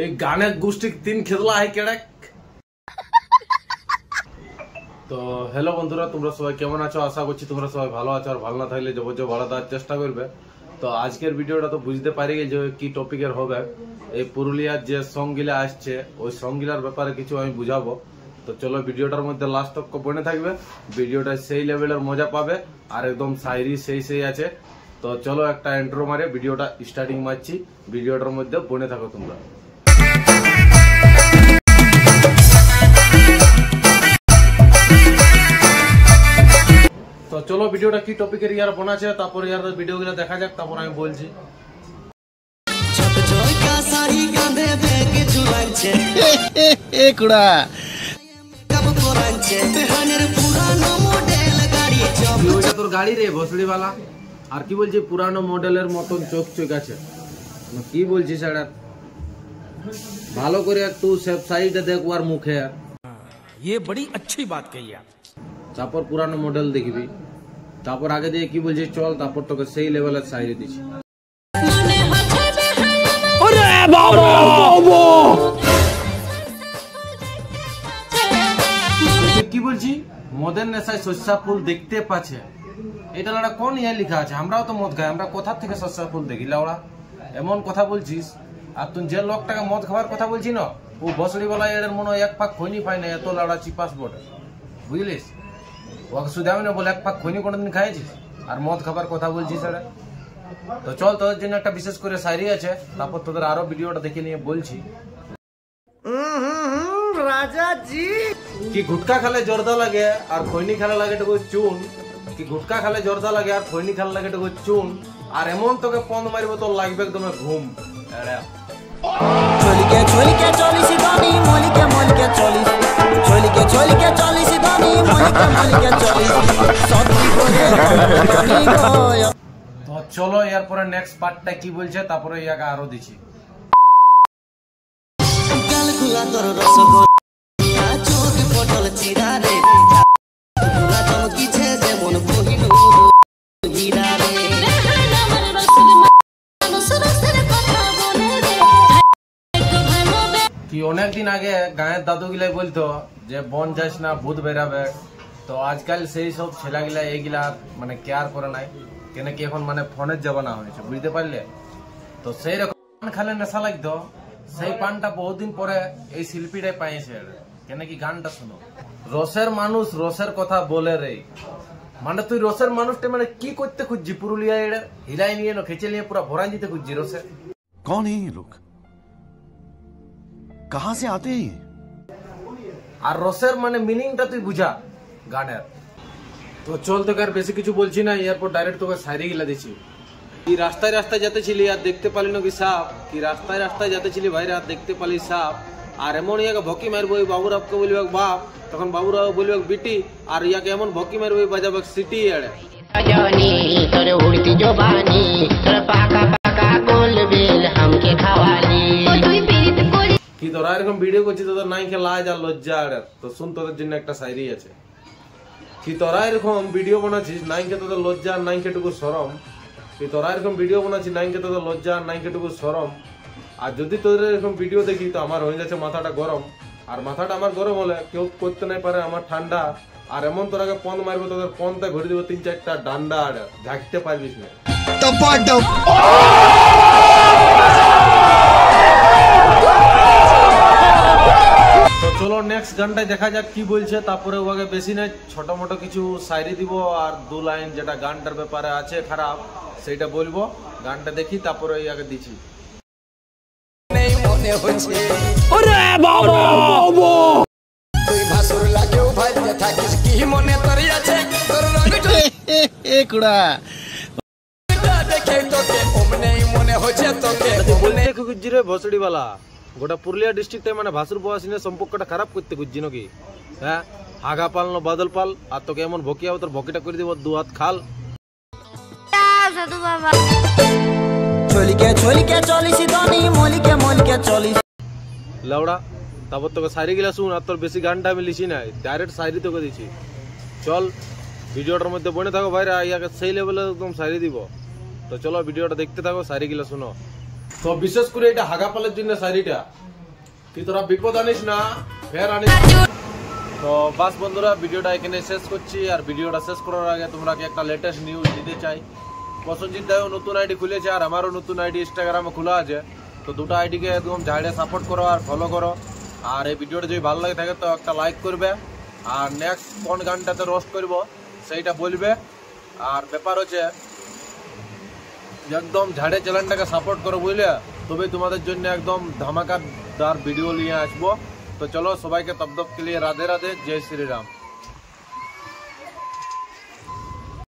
এই গানের গোষ্ঠী তিন খেদলা হয় কেড়ে। তো হ্যালো বন্ধুরা, তোমরা সবাই কেমন আছো? আশা করছি তোমরা সবাই ভালো আছো, আর ভালো না থাকলে জবরদস্ত ভালো দেওয়ার চেষ্টা করবে। তো আজকের ভিডিওটা তো বুঝতে পারি যে কি টপিকের হবে। এই পুরুলিয়ার যে সং গিলা আসছে ওই সং গিলার ব্যাপারে কিছু আমি বুঝাবো। তো চলো ভিডিওটার মধ্যে লাস্ট তক বনে থাকবে, ভিডিওটা সেই লেভেলের মজা পাবে আর একদম শায়রি সেই আছে। তো চলো একটা ইন্ট্রো মারে ভিডিওটা স্টার্টিং মারছি, ভিডিওটার মধ্যে বনে থাকো তোমরা। তো চলো ভিডিওটা কি টপিকের ইয়ার বানাচ্ছে, তারপর ইয়ার ভিডিওগুলো দেখা যাক, তারপর আমি বলছি। তোর গাড়ি রে ভসড়ি वाला, আর কি বলছি পুরানো মডেলের মতন চোখ আছে। কি বলছিস এটা? ভালো করে একটু সেফ সাইডে দেখবার মুখে। ये बड़ी अच्छी बात कही आप। তারপর পুরানো মডেল দেখবি, তারপর আগে দিয়ে কি বলছিস চল, তারপর তোকে সেই লেভেলের সাইডে দিচ্ছি। কি বলছি মদের নেশায় শস্যা ফুল দেখতে পাচ্ছে, এটা লাউড়া কোন ইয়ে লেখা আছে? আমরাও তো মদ খাই, আমরা কোথা থেকে শস্যা ফুল দেখি লাউড়া? এমন কথা বলছিস। আর তুই যে লোকটাকে মদ খাবার কথা বলছি না, ও বসড়ি বলা এর মনে এক পাক খৈনি পাই না, এত লাউড়া চিপাস বটে, বুঝলিস? ওকে শুধু আমি না বলে এক পাক খৈনি কোনোদিন খাইছিস আর মদ খাবার কথা বলছিস এটা? তো চল তোদের জন্য একটা বিশেষ করে শায়রি আছে, তারপর তোদের আরো ভিডিওটা দেখে নিয়ে বলছি। राजा जी কি গুটকা খেলে জর্দা লাগে আর খৈনি খেলা লাগে টুকু চুন, কি গুটকা খেলে জর্দা লাগে আর খৈনি খেলা লাগে টুকু চুন, আর এমন তোকে পন্দ মারিব তো লাগবে একদম ঘুম। চলিকে চলিকে চলিসি দানি মলিকে মলিকে চলিস, চলিকে চলিকে চলিসি দানি মলিকে মলিকে চলিস, সত্যি করে জানি গো। তো চলো এরপরে নেক্সট পার্টটা কি বলছে, তারপরে ইয়াকে আরো দিছি। গাল গুলা তোর রসগোল্লা চোখ পটল চিরা রে, গুলা চমকিছে যেমন কোহিনূর হীরা রে। কি অনেকদিন আগে গায়ের দাদু গিলাই বলতো যে বন যাস না ভূত বেরাবে। তো আজকাল সেই সব ছেলেগুলা এইগুলা মানে কেয়ার করে নাই, কেন কি এখন মানে ফোনের জমানা হয়েছে, বুঝতে পারলে? তো সেই রকম পান খালে নেশা লাগতো, সেই পানটা বহুদিন পরে এই শিল্পীটাই পাইছে। কেন কি গানটা শুনো, রসের মানুষ রসের কথা বলে রে, মানে তুই রসের মানুষটা মানে কি করতে খুঁজছি? পুরুলিয়া এর হিলাই নিয়ে খেচে নিয়ে পুরো ভরান দিতে খুঁজছি রসে। कौन है ये लोग, कहां से आते हैं? আর রসের মানে মিনিংটা তুই বুঝা গানের। তো চল তোকে আর বেশি কিছু বলছি না, এরপর ডাইরেক্ট তোকে শায়রি গিলা দিচ্ছি। কি রাস্তায় রাস্তায় যেতেছিলি আর দেখতে পালি নাকি সাপ, কি রাস্তায় রাস্তায় যেতেছিলি ভাইরা আর দেখতে পালি সাপ, আর এমন ইয়াকে ভকি মারবো বাবুরাবকে বলবে বাপ, তখন বাবুরাও বলবে বিটি, আর ইয়াকে এমন ভকি মারবো বাজাবে সিটি এড়ে। তোর উড়তি জবানি তোর পাকা পাকা গোল বেল हमके খাওয়ালি। কি তোরা এরকম ভিডিও করছিস, তোদের নাই কে লাজ আর লজ্জা এড়ে? তো শুন তোদের জন্য একটা শায়রি আছে। কি তোরা এরকম ভিডিও বানাচ্ছিস নাইকে তোদের লজ্জা আর নাইকে টুকু শরম, কি তোরা এরকম ভিডিও বানাচ্ছিস নাইকে তোদের লজ্জা আর নাইকে টুকু শরম, আর যদি তোদের এরকম ভিডিও দেখি তো আমার হয়ে যাচ্ছে মাথাটা গরম, আর মাথাটা আমার গরম হলে কেউ করতে নাই পারে আমার ঠান্ডা, আর এমন তোরাকে পন্দ মারবো তোদের পন্দে ঘুরে দিব 3-4টা ডান্ডা, আর ঝাঁকতে পারবিস না। তো চলো নেক্সট গানটাই দেখা যাক কি বলছে, তারপরে ওকে বেশি না ছোট মোটো কিছু শায়রি দিব আর 2 লাইন যেটা গানটার ব্যাপারে আছে খারাপ সেইটা বলবো। গানটা দেখি তারপরে ইয়াকে দিচ্ছি। ওরে বাবা তুই ভাসুর লাগেও ভাই থাকিস কি মনে তোর আছে তোর রঙটা এ কুড়া দেখে তোকে ওমনে মনে হচ্ছে তোকে বলতে খুঁজছি রে ভসড়ি वाला, গোটা পুরুলিয়া ডিস্ট্রিক্টে মানে ভাসুর বয়সিনে সম্পর্কটা খারাপ করতে খুঁজছি নাকি? হ্যাঁ, হাগা পাল না বাদল পাল, আর তোকে এমন ভকি হবে তোর ভকিটা করে দিব 2 হাত খাল। চলিকে চলিকে চলিসি দানি মলিকে মলিকে চলিস লাউড়া। তারপর তোকে শায়রি গিলা শুন, আর তোর বেশি গানটা আমি লিখি নাই, ডাইরেক্ট শায়রি তোকে দিচ্ছি। চল ভিডিওটার মধ্যে বনে থাকো ভাইরা, ইয়াকে সেই লেভেলে একদম শায়রি দিব। তো চলো ভিডিওটা দেখতে থাকো, শায়রি গিলা শুনো। তো বিশেষ করে এটা হাগাপালের জন্য শায়রিটা, কি তোরা বিপদ আনিস না, ফের আনিস। তো বাস বন্ধুরা, ভিডিওটা এখানে শেষ করছি। আর ভিডিওটা শেষ করার আগে তোমরা একটা লেটেস্ট নিউজ দিতে চাই। প্রসেনজিৎ দাও নতুন আইডি খুলেছে, আর আমারও নতুন আইডি ইনস্টাগ্রামে খোলা আছে। তো দুটো আইডিকে একদম ঝাড়ে সাপোর্ট করো আর ফলো করো। আর এই ভিডিওটা যদি ভালো লাগে থাকে তো একটা লাইক করবে। আর নেক্সট কোন গানটাতে রোস্ট করব সেইটা বলবে। আর ব্যাপার হচ্ছে একদম ঝাড়ে চ্যানেলটাকে সাপোর্ট করো, বুঝলে? তবে তোমাদের জন্য একদম ধামাকাদার ভিডিও নিয়ে আসবো। তো চলো, সবাইকে তব তব के लिए राधे राधे, जय श्री राम।